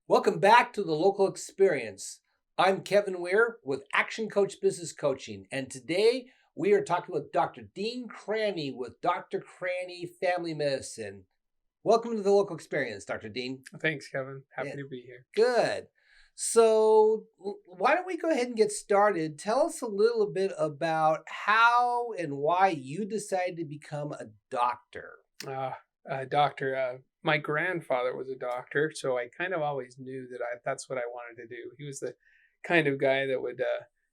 Welcome back to the local experience. I'm Kevin Weir with Action Coach Business Coaching, and today we are talking with Dr. Dean Cranney with Dr. Cranney Family Medicine. Welcome to the local experience, Dr. Dean. Thanks, Kevin. Yeah, Happy to be here. good. So, why don't we go ahead and get started? Tell us a little bit about how and why you decided to become a doctor. Doctor, my grandfather was a doctor, so I kind of always knew that that's what I wanted to do. He was the kind of guy that would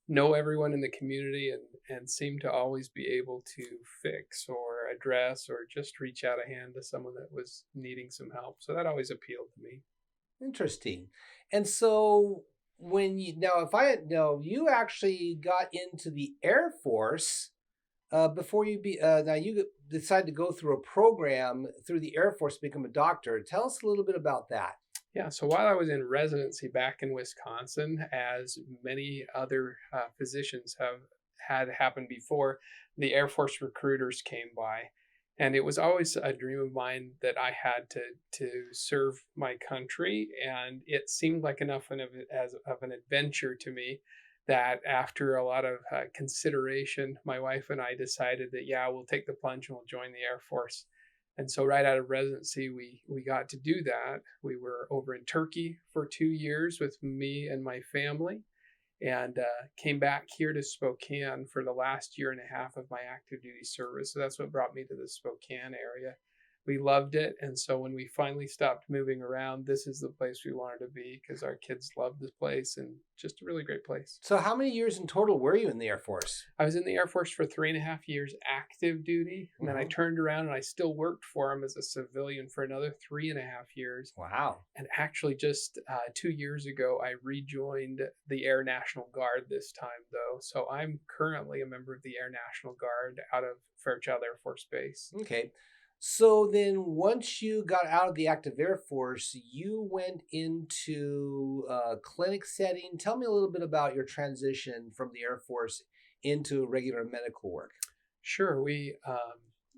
know everyone in the community and seem to always be able to fix or address or just reach out a hand to someone that was needing some help. So that always appealed to me. Interesting. And so when you now, if I had know, you actually got into the Air Force before you be now you decided to go through a program through the Air Force to become a doctor. Tell us a little bit about that. Yeah, so while I was in residency back in Wisconsin, as many other physicians have had happened before, the Air Force recruiters came by. And it was always a dream of mine that I had to serve my country. And it seemed like enough of an adventure to me that after a lot of consideration, my wife and I decided that, yeah, we'll take the plunge and we'll join the Air Force. And so right out of residency, we got to do that. We were over in Turkey for 2 years with me and my family, and came back here to Spokane for the last year and a half of my active duty service. So that's what brought me to the Spokane area. We loved it. And so when we finally stopped moving around, this is the place we wanted to be because our kids loved this place and just a really great place. So, how many years in total were you in the Air Force? I was in the Air Force for 3.5 years active duty. And then I turned around and I still worked for them as a civilian for another 3.5 years. Wow. And actually, just 2 years ago, I rejoined the Air National Guard this time, though. So I'm currently a member of the Air National Guard out of Fairchild Air Force Base. Okay. So then, once you got out of the active Air Force, you went into a clinic setting. Tell me a little bit about your transition from the Air Force into regular medical work. Sure, we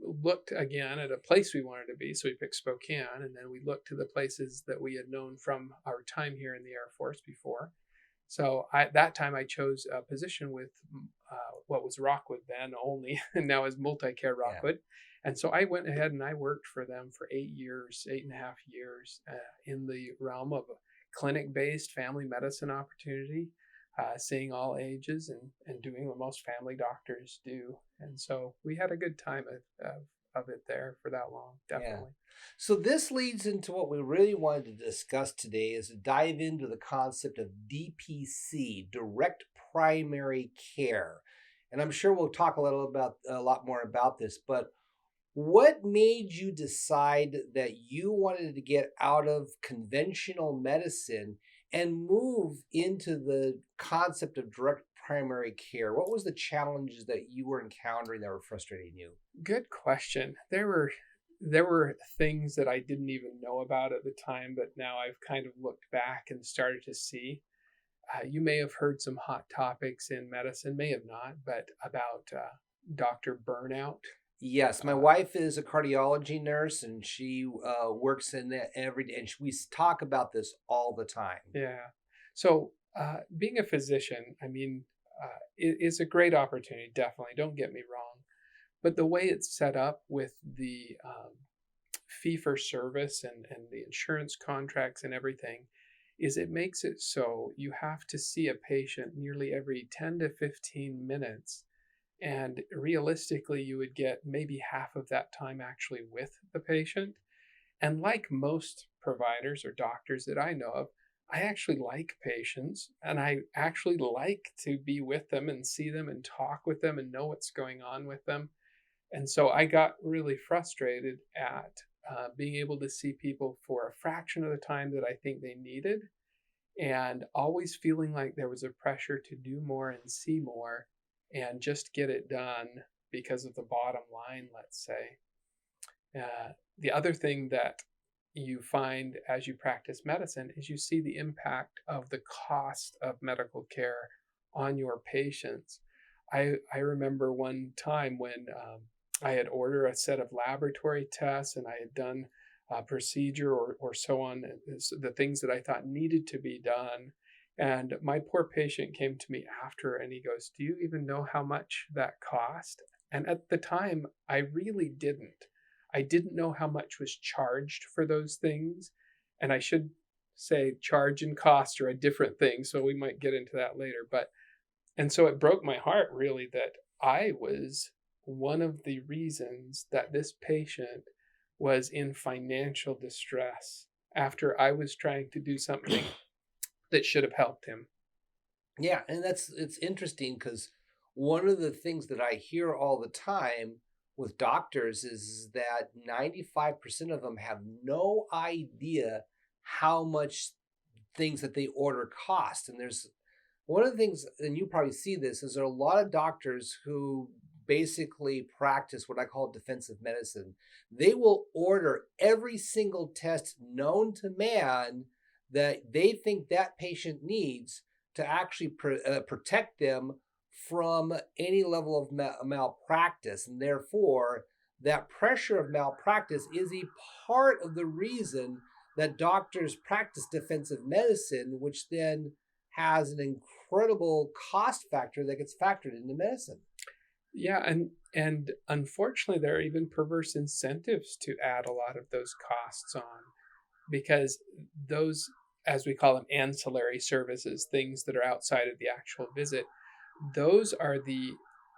looked again at a place we wanted to be. So we picked Spokane, and then we looked to the places that we had known from our time here in the Air Force before. So that time I chose a position with what was Rockwood then only, and now is Multicare Rockwood. And so I went ahead and I worked for them for 8 years, 8.5 years in the realm of a clinic-based family medicine opportunity, seeing all ages and doing what most family doctors do. And so we had a good time of it there for that long, definitely. Yeah. So this leads into what we really wanted to discuss today is to dive into the concept of DPC, direct primary care. And I'm sure we'll talk a lot more about this, but what made you decide that you wanted to get out of conventional medicine and move into the concept of direct primary care? What was the challenges that you were encountering that were frustrating you? Good question. There were things that I didn't even know about at the time, but now I've kind of looked back and started to see. You may have heard some hot topics in medicine, may have not, but about doctor burnout. Yes, my wife is a cardiology nurse and she works in that every day, and we talk about this all the time. Yeah. So being a physician, I mean, it is a great opportunity, definitely. Don't get me wrong. But the way it's set up with the fee for service and the insurance contracts and everything is it makes it so you have to see a patient nearly every 10 to 15 minutes. And realistically, you would get maybe half of that time actually with the patient. And like most providers or doctors that I know of, I actually like patients and I actually like to be with them and see them and talk with them and know what's going on with them. And so I got really frustrated at being able to see people for a fraction of the time that I think they needed, and always feeling like there was a pressure to do more and see more and just get it done because of the bottom line, let's say. The other thing that you find as you practice medicine is you see the impact of the cost of medical care on your patients. I remember one time when I had ordered a set of laboratory tests and I had done procedure or so on, the things that I thought needed to be done. And my poor patient came to me after and he goes, "Do you even know how much that cost?" And at the time, I really didn't. I didn't know how much was charged for those things. And I should say charge and cost are a different thing. So we might get into that later. And so it broke my heart really that I was one of the reasons that this patient was in financial distress after I was trying to do something that should have helped him. Yeah, and it's interesting because one of the things that I hear all the time with doctors is that 95% of them have no idea how much things that they order cost. And there's one of the things, and you probably see this, is there are a lot of doctors who basically practice what I call defensive medicine. They will order every single test known to man that they think that patient needs to actually protect them from any level of malpractice. And therefore, that pressure of malpractice is a part of the reason that doctors practice defensive medicine, which then has an incredible cost factor that gets factored into medicine. Yeah, and unfortunately there are even perverse incentives to add a lot of those costs on because those, as we call them, ancillary services, things that are outside of the actual visit, those are the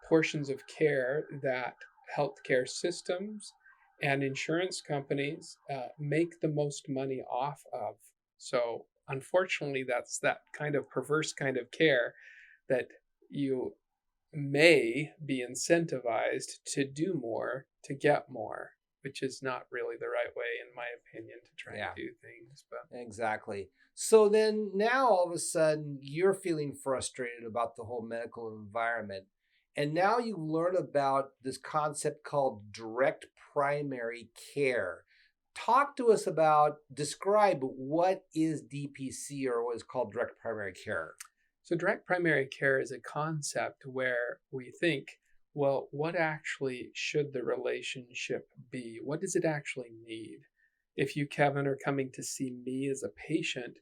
portions of care that healthcare systems and insurance companies make the most money off of. So, unfortunately, that's that kind of perverse kind of care that you may be incentivized to do more to get more, which is not really the right way, in my opinion, to try Yeah, and do things. But exactly. So then now all of a sudden you're feeling frustrated about the whole medical environment. And now you learn about this concept called direct primary care. Talk to us about, describe what is DPC or what is called direct primary care. so, direct primary care is a concept where we think, well, what actually should the relationship be? What does it actually need? If you, Kevin, are coming to see me as a patient,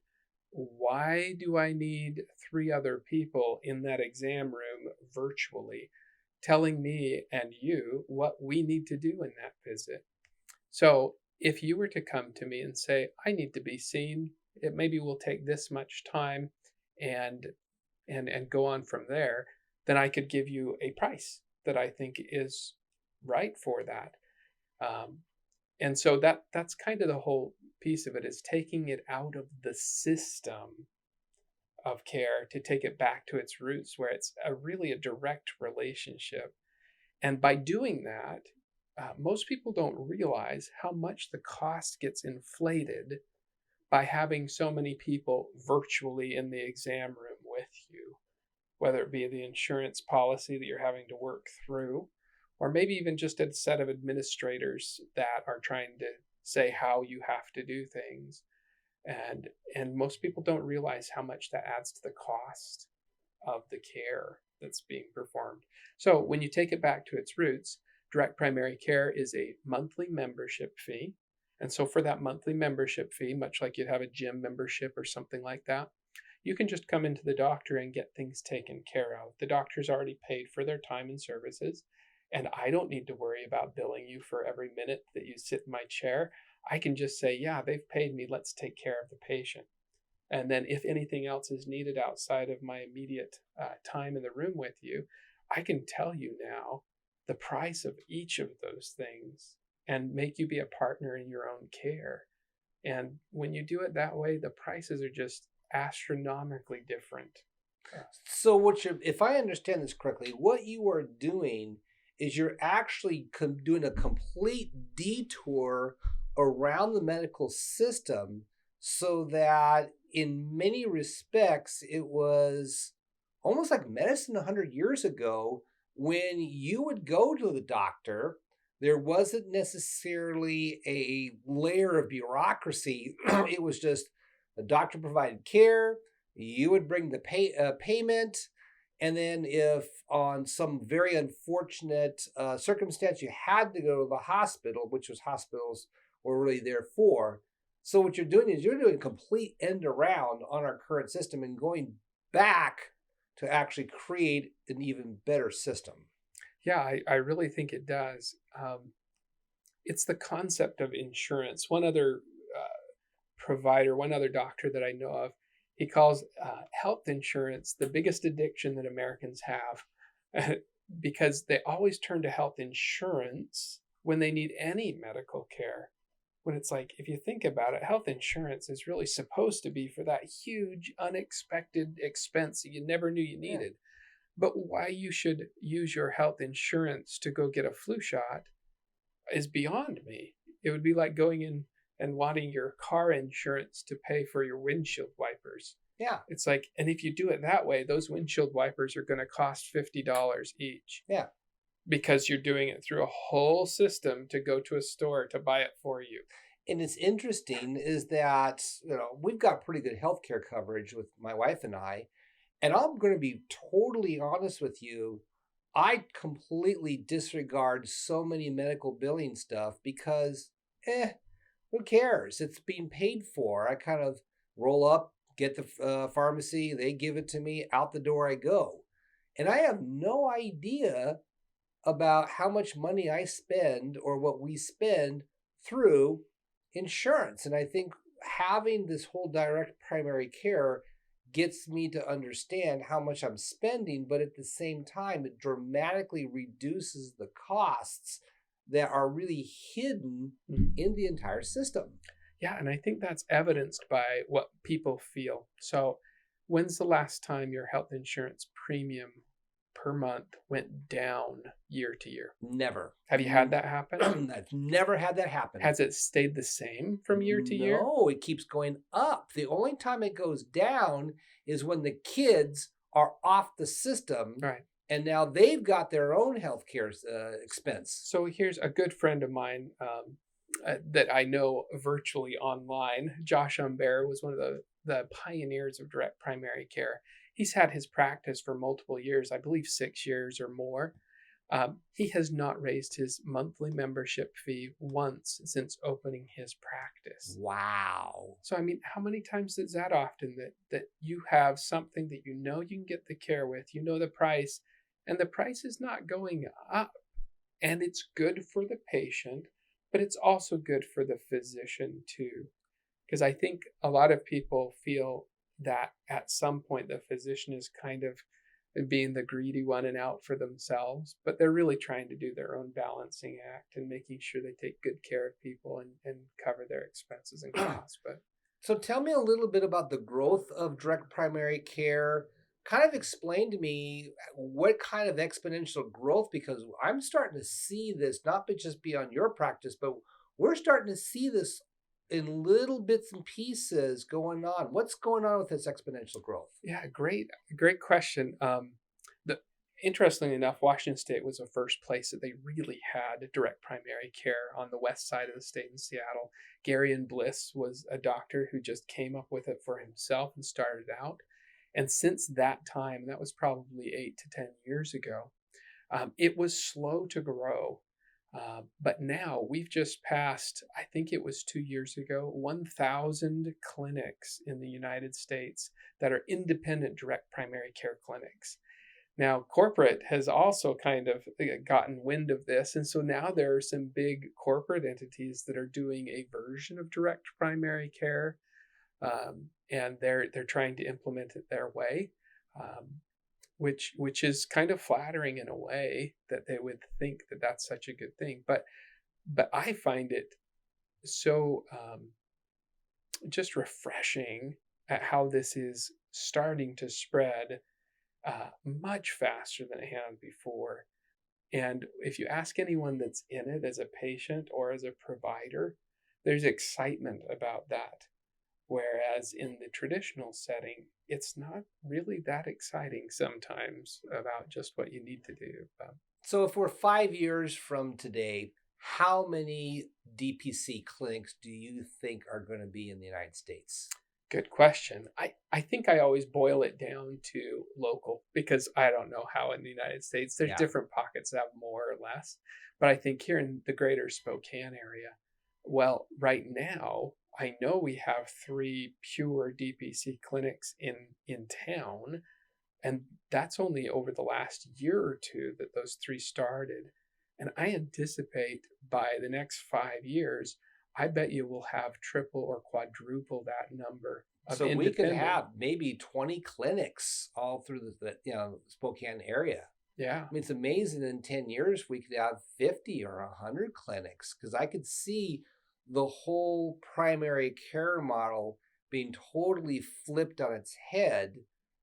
why do I need three other people in that exam room virtually telling me and you what we need to do in that visit? So, if you were to come to me and say, I need to be seen, it maybe will take this much time and and go on from there, then I could give you a price that I think is right for that. Um, and so that's kind of the whole piece of it is taking it out of the system of care to take it back to its roots where it's really a direct relationship. And by doing that, most people don't realize how much the cost gets inflated by having so many people virtually in the exam room with you, whether it be the insurance policy that you're having to work through, or maybe even just a set of administrators that are trying to say how you have to do things. And most people don't realize how much that adds to the cost of the care that's being performed. So when you take it back to its roots, direct primary care is a monthly membership fee. And so for that monthly membership fee, much like you'd have a gym membership or something like that, you can just come into the doctor and get things taken care of. The doctor's already paid for their time and services, and I don't need to worry about billing you for every minute that you sit in my chair. I can just say, yeah, they've paid me, let's take care of the patient. And then if anything else is needed outside of my immediate time in the room with you, I can tell you now the price of each of those things and make you be a partner in your own care. And when you do it that way, the prices are just astronomically different. So what you're, if I understand this correctly, what you are doing is you're actually doing a complete detour around the medical system so that in many respects it was almost like medicine 100 years ago when you would go to the doctor. There wasn't necessarily a layer of bureaucracy. It was just the doctor provided care, you would bring the payment, and then if on some very unfortunate circumstance you had to go to the hospital, which was hospitals we're really there for. So what you're doing is you're doing a complete end around on our current system and going back to actually create an even better system. Yeah, I really think it does. It's the concept of insurance. One other provider, one other doctor that I know of, he calls health insurance the biggest addiction that Americans have because they always turn to health insurance when they need any medical care. When it's like, if you think about it, health insurance is really supposed to be for that huge, unexpected expense that you never knew you Yeah. needed. But why you should use your health insurance to go get a flu shot is beyond me. It would be like going in and wanting your car insurance to pay for your windshield wipers. Yeah. It's like, and if you do it that way, those windshield wipers are going to cost $50 each Yeah. because you're doing it through a whole system to go to a store to buy it for you. And it's interesting is that, we've got pretty good healthcare coverage with my wife and I. And I'm going to be totally honest with you. I completely disregard so many medical billing stuff because, who cares? It's being paid for. I kind of roll up, get the pharmacy, they give it to me, out the door I go. And I have no idea about how much money I spend or what we spend through insurance. And I think having this whole direct primary care gets me to understand how much I'm spending, but at the same time, it dramatically reduces the costs that are really hidden in the entire system. Yeah, and I think that's evidenced by what people feel. So, when's the last time your health insurance premium per month went down year to year? Never. Have you had that happen? I've never had that happen. Has it stayed the same from year to year? No, it keeps going up. The only time it goes down is when the kids are off the system. Right. And now they've got their own healthcare expense. So here's a good friend of mine that I know virtually online. Josh Umber was one of the pioneers of direct primary care. He's had his practice for multiple years, I believe 6 years or more. He has not raised his monthly membership fee once since opening his practice. Wow. So, I mean, how many times is that often that you have something that you can get the care with, the price, and the price is not going up, and it's good for the patient, but it's also good for the physician too. Because I think a lot of people feel that at some point the physician is kind of being the greedy one and out for themselves, but they're really trying to do their own balancing act and making sure they take good care of people and cover their expenses and costs. But so tell me a little bit about the growth of direct primary care. Kind of explain to me what kind of exponential growth, because I'm starting to see this not just beyond your practice, but we're starting to see this in little bits and pieces going on. What's going on with this exponential growth? Yeah, great question. Interestingly enough, Washington State was the first place that they really had direct primary care on the west side of the state in Seattle. Gary Bliss was a doctor who just came up with it for himself and started out. And since that time, that was probably 8 to 10 years ago, it was slow to grow. But now we've just passed, I think it was 2 years ago, 1,000 clinics in the United States that are independent direct primary care clinics. Now, corporate has also kind of gotten wind of this. And so now there are some big corporate entities that are doing a version of direct primary care. And they're trying to implement it their way, which is kind of flattering in a way that they would think that that's such a good thing. But I find it so just refreshing at how this is starting to spread much faster than it had before. And if you ask anyone that's in it as a patient or as a provider, there's excitement about that. Whereas in the traditional setting, it's not really that exciting sometimes about just what you need to do. So if we're 5 years from today, how many DPC clinics do you think are going to be in the United States? Good question. I think I always boil it down to local because I don't know how in the United States. There's different pockets that have more or less. But I think here in the greater Spokane area, Well, right now, I know we have three pure DPC clinics in town, and that's only over the last year or two that those three started. And I anticipate by the next 5 years, I bet you will have triple or quadruple that number of So we could independent. have maybe 20 clinics all through the Spokane area. Yeah, I mean, it's amazing in 10 years we could have 50 or 100 clinics because I could see the whole primary care model being totally flipped on its head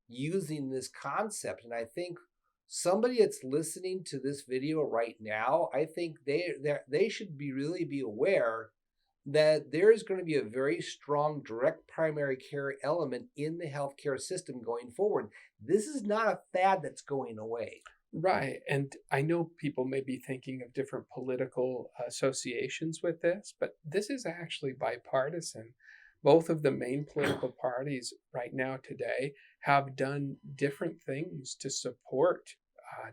using this concept. And I think somebody that's listening to this video right now, I think they should really be aware that there is going to be a very strong direct primary care element in the healthcare system going forward. This is not a fad that's going away. right. And I know people may be thinking of different political associations with this, but this is actually bipartisan. Both of the main political parties right now today have done different things to support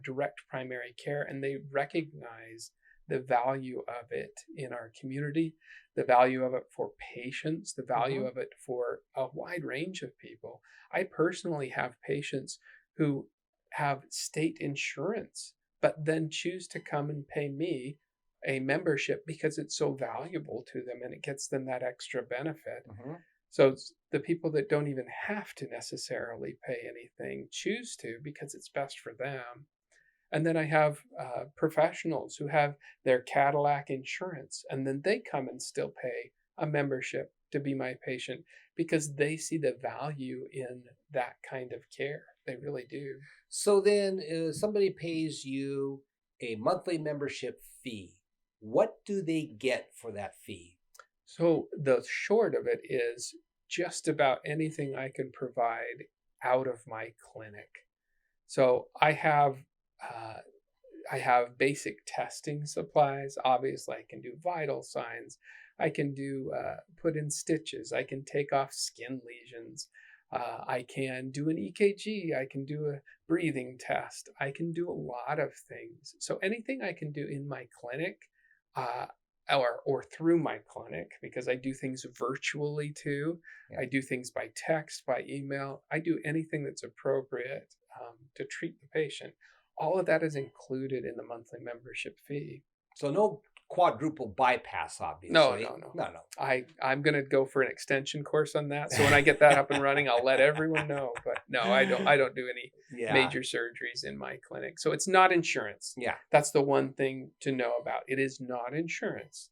direct primary care, and they recognize the value of it in our community, the value of it for patients, the value Mhm. of it for a wide range of people. I personally have patients who have state insurance, but then choose to come and pay me a membership because it's so valuable to them and it gets them that extra benefit. Mhm. So the people that don't even have to necessarily pay anything choose to because it's best for them. And then I have professionals who have their Cadillac insurance, and then they come and still pay a membership to be my patient because they see the value in that kind of care. They really do. So then, somebody pays you a monthly membership fee. What do they get for that fee? So the short of it is just about anything I can provide out of my clinic. So uh, I have basic testing supplies. Obviously, I can do vital signs. I can do put in stitches. I can take off skin lesions. I can do an EKG. I can do a breathing test. I can do a lot of things. So anything I can do in my clinic, uh, or through my clinic, because I do things virtually too. Yeah. I do things by text, by email. I do anything that's appropriate to treat the patient. All of that is included in the monthly membership fee. So no quadruple bypass, No, obviously. no, no. No, no. I'm gonna go for an extension course on that. So when I get that up and running, I'll let everyone know. But no, I don't do any Yeah. major surgeries in my clinic. So it's not insurance. Yeah. That's the one thing to know about. It is not insurance,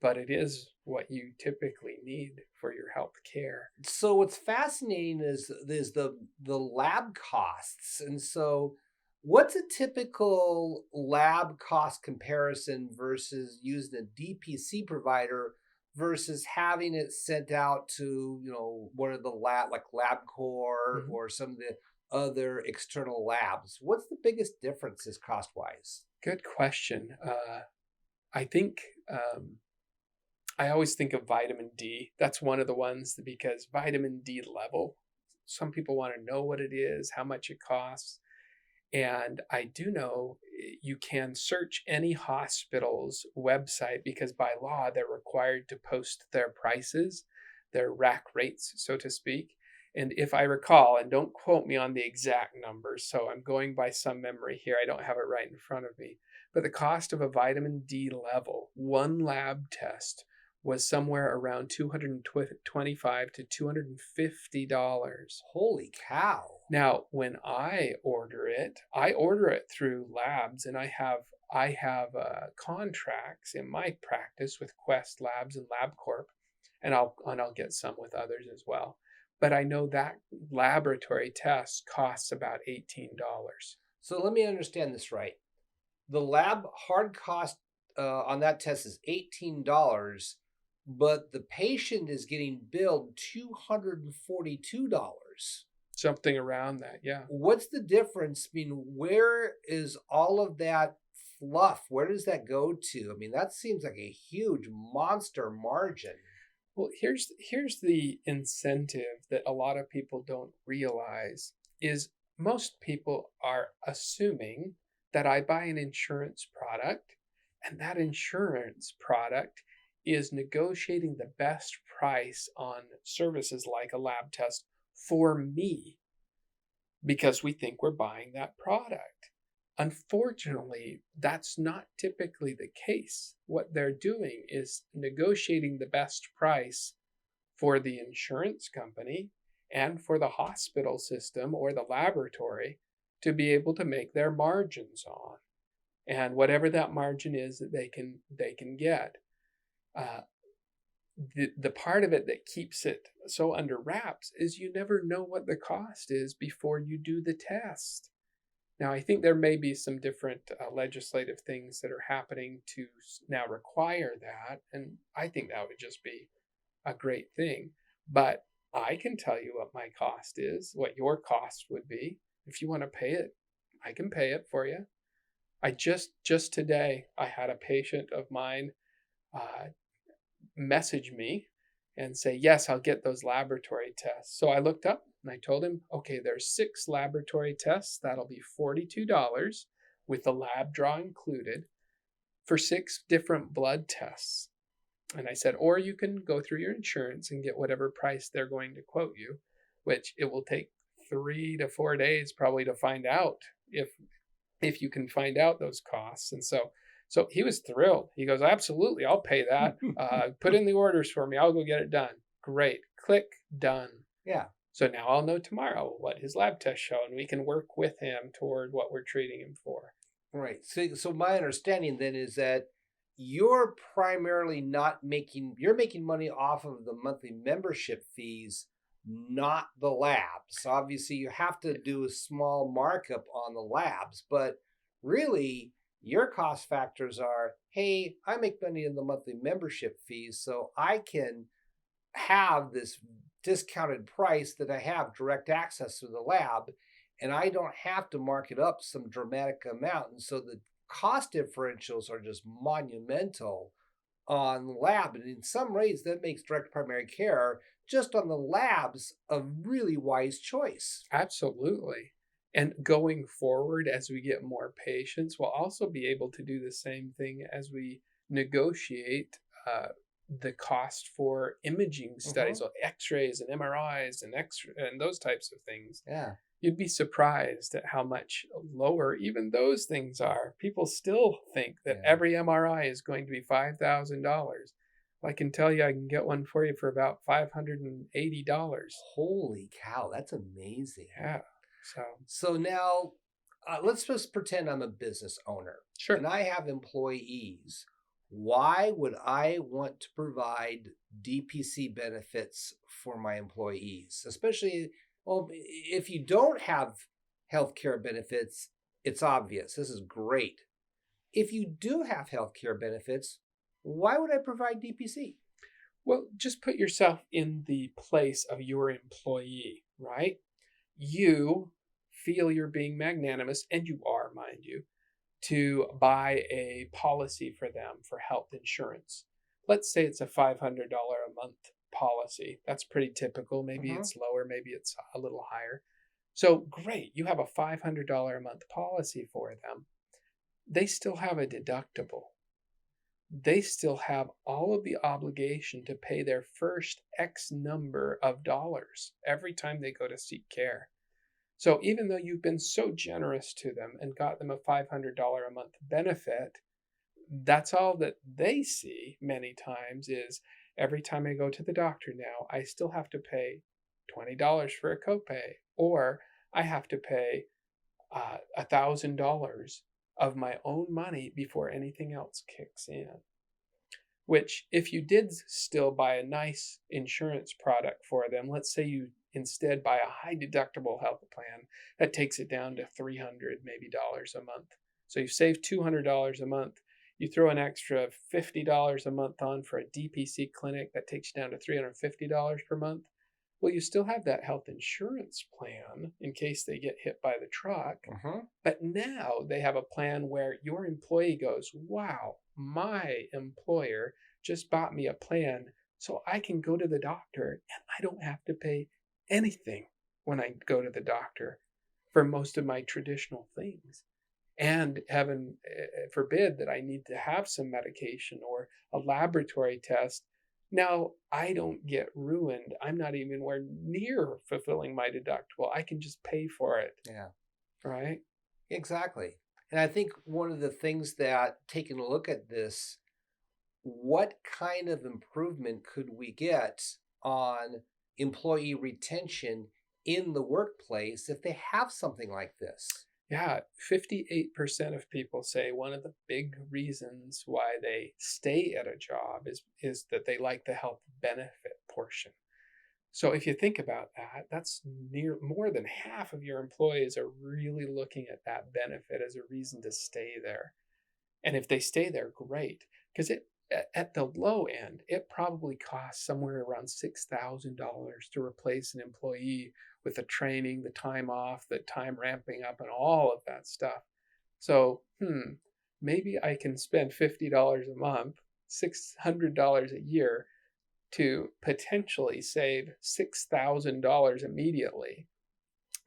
but it is what you typically need for your health care. So what's fascinating is the lab costs. And so what's a typical lab cost comparison versus using a DPC provider versus having it sent out to, one of the lab like LabCorp Mhm. or some of the other external labs? What's the biggest differences cost wise? Good question. I think I always think of vitamin D. That's one of the ones because vitamin D level, some people want to know what it is, how much it costs. And I do know you can search any hospital's website because by law they're required to post their prices, their rack rates, so to speak. And if I recall, and don't quote me on the exact numbers, so I'm going by some memory here, I don't have it right in front of me, but the cost of a vitamin D level, one lab test, was somewhere around $225 to $250. Holy cow. Now, when I order it through labs, and I have contracts in my practice with Quest Labs and LabCorp, and I'll get some with others as well. But I know that laboratory test costs about $18. So let me understand this right. The lab hard cost on that test is $18, but the patient is getting billed $242. Something around that, yeah. What's the difference? I mean, where is all of that fluff? Where does that go to? I mean, that seems like a huge monster margin. Well, here's the incentive that a lot of people don't realize is most people are assuming that I buy an insurance product and that insurance product is negotiating the best price on services like a lab test for me because we think we're buying that product. Unfortunately, that's not typically the case. What they're doing is negotiating the best price for the insurance company and for the hospital system or the laboratory to be able to make their margins on, and whatever that margin is that they can get. uh, the part of it that keeps it so under wraps is you never know what the cost is before you do the test. Now, I think there may be some different legislative things that are happening to now require that, and I think that would just be a great thing. But I can tell you what my cost is, what your cost would be. If you want to pay it, I can pay it for you. I just today I had a patient of mine uh, message me and say, yes, I'll get those laboratory tests. So I looked up and I told him, okay, there's 6 laboratory tests. That'll be $42 with the lab draw included for 6 different blood tests. And I said, or you can go through your insurance and get whatever price they're going to quote you, which it will take 3 to 4 days probably to find out if you can find out those costs. And so he was thrilled. He goes, absolutely, I'll pay that. Put in the orders for me. I'll go get it done. Great. Click, done. Yeah. So now I'll know tomorrow what his lab tests show, and we can work with him toward what we're treating him for. Right. So my understanding then is that you're primarily not making you're making money off of the monthly membership fees, not the labs. Obviously, you have to do a small markup on the labs, but really your cost factors are, hey, I make money in the monthly membership fees, so I can have this discounted price that I have direct access to the lab, and I don't have to mark it up some dramatic amount. And so the cost differentials are just monumental on the lab. And in some ways, that makes direct primary care just on the labs a really wise choice. Absolutely. And going forward, as we get more patients, we'll also be able to do the same thing as we negotiate the cost for imaging studies, so X-rays and MRIs and those types of things. Yeah. You'd be surprised at how much lower even those things are. People still think that every MRI is going to be $5,000. I can tell you I can get one for you for about $580. Holy cow, that's amazing. Yeah. So now let's just pretend I'm a business owner. Sure. And I have employees. Why would I want to provide DPC benefits for my employees? Especially, well, if you don't have healthcare benefits, it's obvious. This is great. If you do have healthcare benefits, why would I provide DPC? Well, just put yourself in the place of your employee, right? You feel you're being magnanimous, and you are, mind you, to buy a policy for them for health insurance. Let's say it's a $500 a month policy. That's pretty typical. Maybe it's lower, maybe it's a little higher. So great, you have a $500 a month policy for them. They still have a deductible. They still have all of the obligation to pay their first X number of dollars every time they go to seek care. So even though you've been so generous to them and got them a $500 a month benefit, that's all that they see many times is every time I go to the doctor now, I still have to pay $20 for a copay, or I have to pay $1,000 of my own money before anything else kicks in. Which, if you did still buy a nice insurance product for them, let's say you instead buy a high deductible health plan that takes it down to $300 maybe dollars a month. So you save $200 a month. You throw an extra $50 a month on for a DPC clinic that takes you down to $350 per month. Well, you still have that health insurance plan in case they get hit by the truck. But now they have a plan where your employee goes, wow, my employer just bought me a plan so I can go to the doctor and I don't have to pay anything when I go to the doctor for most of my traditional things. and heaven forbid that I need to have some medication or a laboratory test. Now I don't get ruined. I'm not even anywhere near fulfilling my deductible. I can just pay for it, Yeah, right? exactly. And I think one of the things that taking a look at this, what kind of improvement could we get on employee retention in the workplace if they have something like this? Yeah, 58% of people say one of the big reasons why they stay at a job is that they like the health benefit portion. So if you think about that, that's near more than half of your employees are really looking at that benefit as a reason to stay there. And if they stay there, great. Because at the low end, it probably costs somewhere around $6,000 to replace an employee with the training, the time off, the time ramping up, and all of that stuff. So, maybe I can spend $50 a month, $600 a year to potentially save $6,000 immediately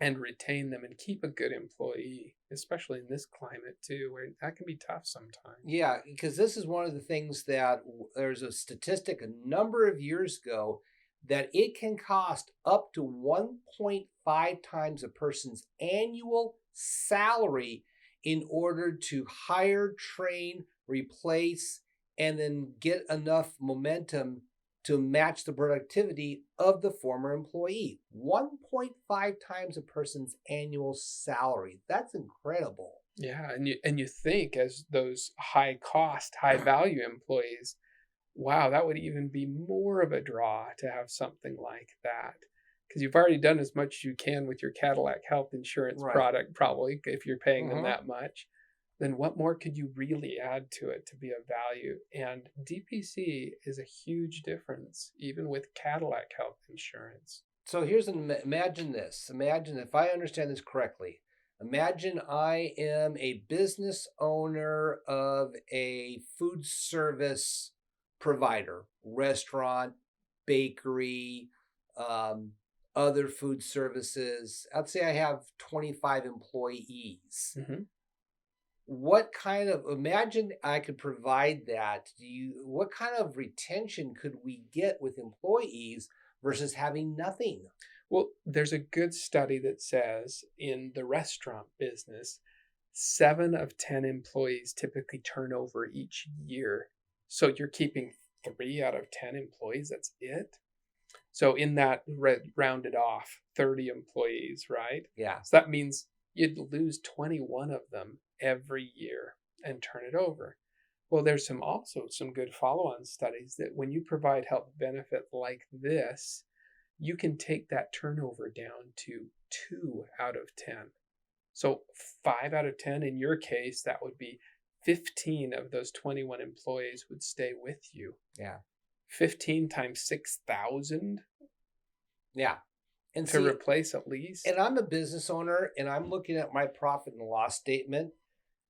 and retain them and keep a good employee, especially in this climate too, where that can be tough sometimes. Yeah, because this is one of the things that there's a statistic a number of years ago that it can cost up to 1.5 times a person's annual salary in order to hire, train, replace, and then get enough momentum to match the productivity of the former employee. 1.5 times a person's annual salary. That's incredible. Yeah, and you think as those high cost, high value employees, wow, that would even be more of a draw to have something like that. Because you've already done as much as you can with your Cadillac health insurance Right. product, probably, if you're paying them Mhm. that much. Then what more could you really add to it to be of value? And DPC is a huge difference, even with Cadillac health insurance. So here's imagine this. Imagine if I understand this correctly. Imagine I am a business owner of a food service provider, restaurant, bakery, um, other food services. I'd say I have 25 employees. Hmm. What kind of imagine I could provide that? What kind of retention could we get with employees versus having nothing? Well, there's a good study that says in the restaurant business, 7 of 10 employees typically turn over each year. So you're keeping 3 out of 10 employees. That's it. So in that rounded off 30 employees, right? Yeah. So that means you'd lose 21 of them every year and turn it over. Well, there's also some good follow-on studies that when you provide health benefit like this, you can take that turnover down to 2 out of 10. So 5 out of 10 in your case, that would be 15 of those 21 employees would stay with you. Yeah. 15 times 6,000 Yeah. And to see, replace at least. and I'm a business owner and I'm looking at my profit and loss statement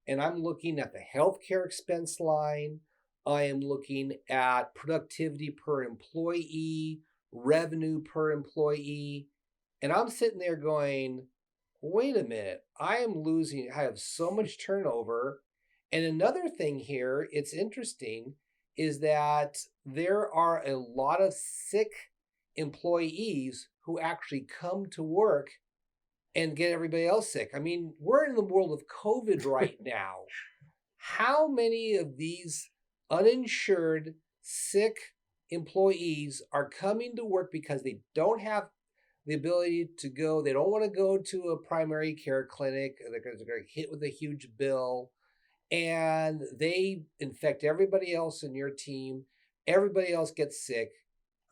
and I'm looking at the healthcare expense line. I am looking at productivity per employee, revenue per employee. And I'm sitting there going, wait a minute, I have so much turnover. And another thing here, it's interesting, is that there are a lot of sick employees who actually come to work and get everybody else sick. I mean, we're in the world of COVID right now. How many of these uninsured, sick employees are coming to work because they don't have the ability to go? They don't want to go to a primary care clinic because they're going to hit with a huge bill and they infect everybody else in your team. Everybody else gets sick.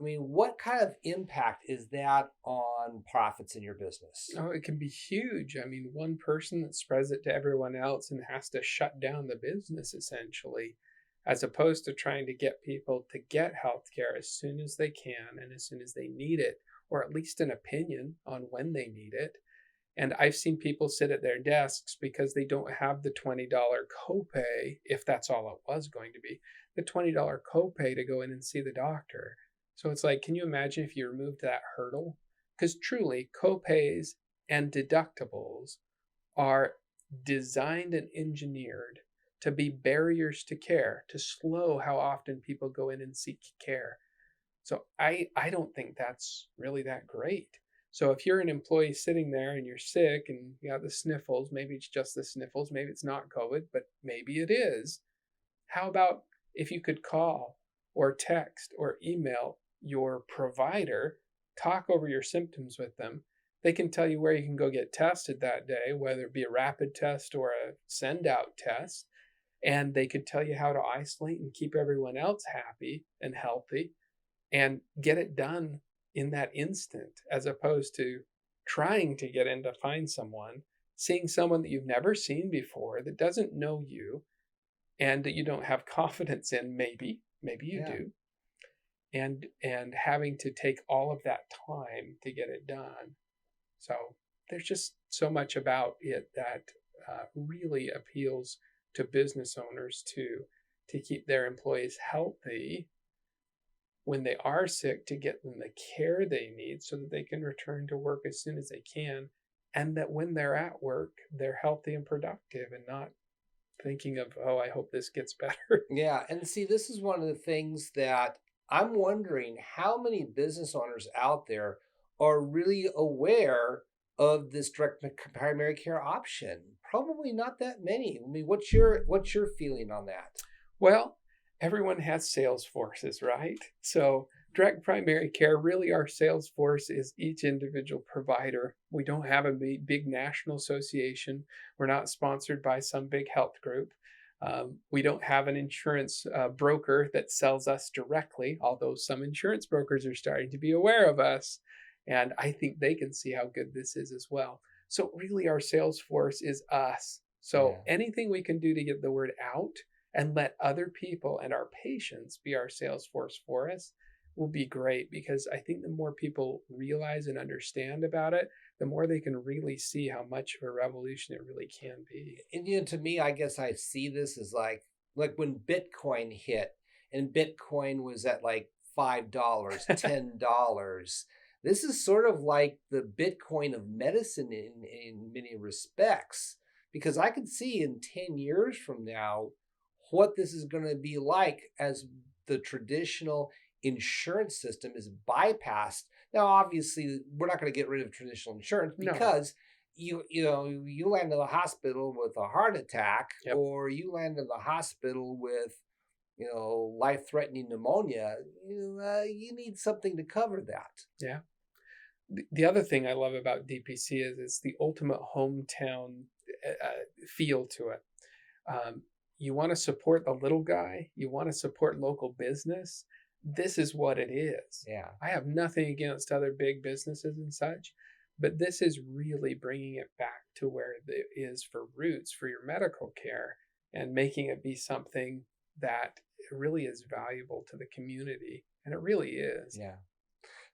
I mean, what kind of impact is that on profits in your business? Oh, it can be huge. I mean, one person that spreads it to everyone else and has to shut down the business essentially, as opposed to trying to get people to get healthcare as soon as they can and as soon as they need it, or at least an opinion on when they need it. And I've seen people sit at their desks because they don't have the $20 copay, if that's all it was going to be, the $20 copay to go in and see the doctor. So it's like, can you imagine if you removed that hurdle? Because truly, copays and deductibles are designed and engineered to be barriers to care, to slow how often people go in and seek care. So I don't think that's really that great. So if you're an employee sitting there and you're sick and you got the sniffles, maybe it's just the sniffles, maybe it's not COVID, but maybe it is. How about if you could call or text or email your provider, talk over your symptoms with them? They can tell you where you can go get tested that day, whether it be a rapid test or a send out test. And they could tell you how to isolate and keep everyone else happy and healthy and get it done in that instant, as opposed to trying to get in to find someone, seeing someone that you've never seen before, that doesn't know you, and that you don't have confidence in. Maybe you Yeah. do, and having to take all of that time to get it done. So there's just so much about it that really appeals to business owners to keep their employees healthy when they are sick, to get them the care they need so that they can return to work as soon as they can, and that when they're at work, they're healthy and productive and not thinking of, oh, I hope this gets better. Yeah, and see, this is one of the things that I'm wondering how many business owners out there are really aware of this primary care option. Probably not that many. I mean, what's your feeling on that? Well, everyone has sales forces, right? So direct primary care, really our sales force is each individual provider. We don't have a big national association. We're not sponsored by some big health group. We don't have an insurance broker that sells us directly, although some insurance brokers are starting to be aware of us. And I think they can see how good this is as well. So, really, our sales force is us. So, Yeah. anything we can do to get the word out and let other people and our patients be our sales force for us will be great, because I think the more people realize and understand about it, the more they can really see how much of a revolution it really can be. And to me, I guess I see this as like when Bitcoin hit, and Bitcoin was at like $5, $10. This is sort of like the Bitcoin of medicine in many respects, because I could see in 10 years from now what this is going to be like as the traditional insurance system is bypassed. Now, obviously, we're not going to get rid of traditional insurance, No. because you land in the hospital with a heart attack, Yep. or you land in the hospital with life-threatening pneumonia. You need something to cover that. Yeah. The other thing I love about DPC is it's the ultimate hometown feel to it. Um, you want to support the little guy, you want to support local business. This is what it is. Yeah. I have nothing against other big businesses and such, but this is really bringing it back to where it is for roots for your medical care, and making it be something that really is valuable to the community. And it really is. Yeah.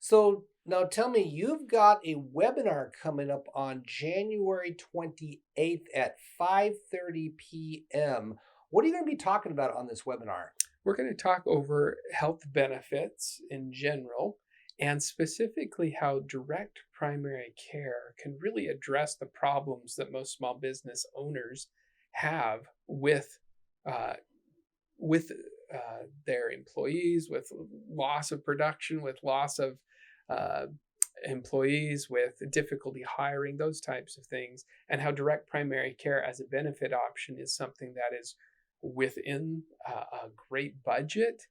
So now tell me, you've got a webinar coming up on January 28th at 5:30 p.m. What are you going to be talking about on this webinar? We're going to talk over health benefits in general, and specifically how direct primary care can really address the problems that most small business owners have uh, with their employees, with loss of production, with loss of uh, employees, with difficulty hiring, those types of things, and how direct primary care as a benefit option is something that is within a great budget,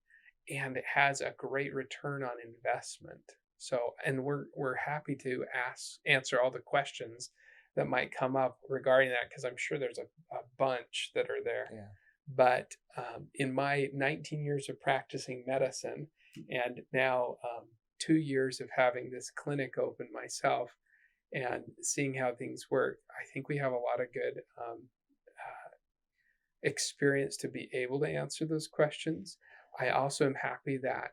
and it has a great return on investment. So, and we're happy to answer all the questions that might come up regarding that, because I'm sure there's a bunch that are there. Yeah. But in my 19 years of practicing medicine, and now 2 years of having this clinic open myself and seeing how things work, I think we have a lot of good experience to be able to answer those questions. I also am happy that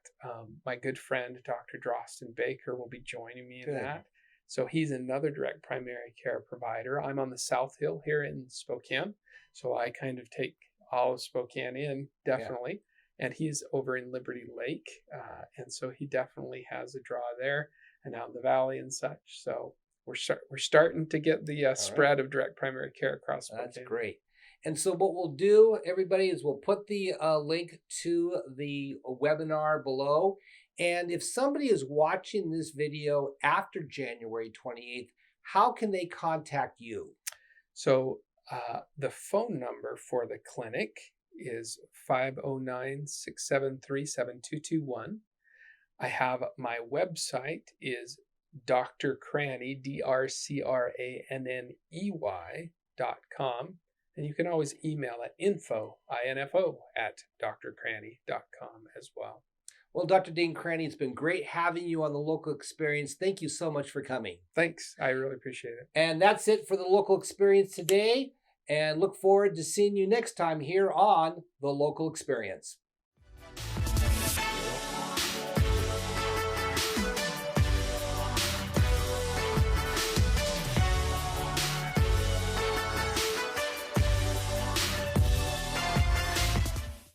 my good friend, Dr. Droston Baker, will be joining me in Good. that. So he's another direct primary care provider. I'm on the South Hill here in Spokane, so I kind of take all of Spokane in, definitely. Yeah. And he's over in Liberty Lake, and so he definitely has a draw there and out in the valley and such. So we're starting to get the All right. spread of direct primary care across That's Spokane. great. And so, what we'll do, everybody, is we'll put the link to the webinar below. And if somebody is watching this video after January 28th, how can they contact you? So the phone number for the clinic is 509-673-7221. I have my website is Dr. Cranney, DrCranney.com. And you can always email at info at drcranney.com as well. Well, Dr. Dean Cranney, it's been great having you on the Local Experience. Thank you so much for coming. Thanks. I really appreciate it. And that's it for the Local Experience today. And look forward to seeing you next time here on the Local Experience.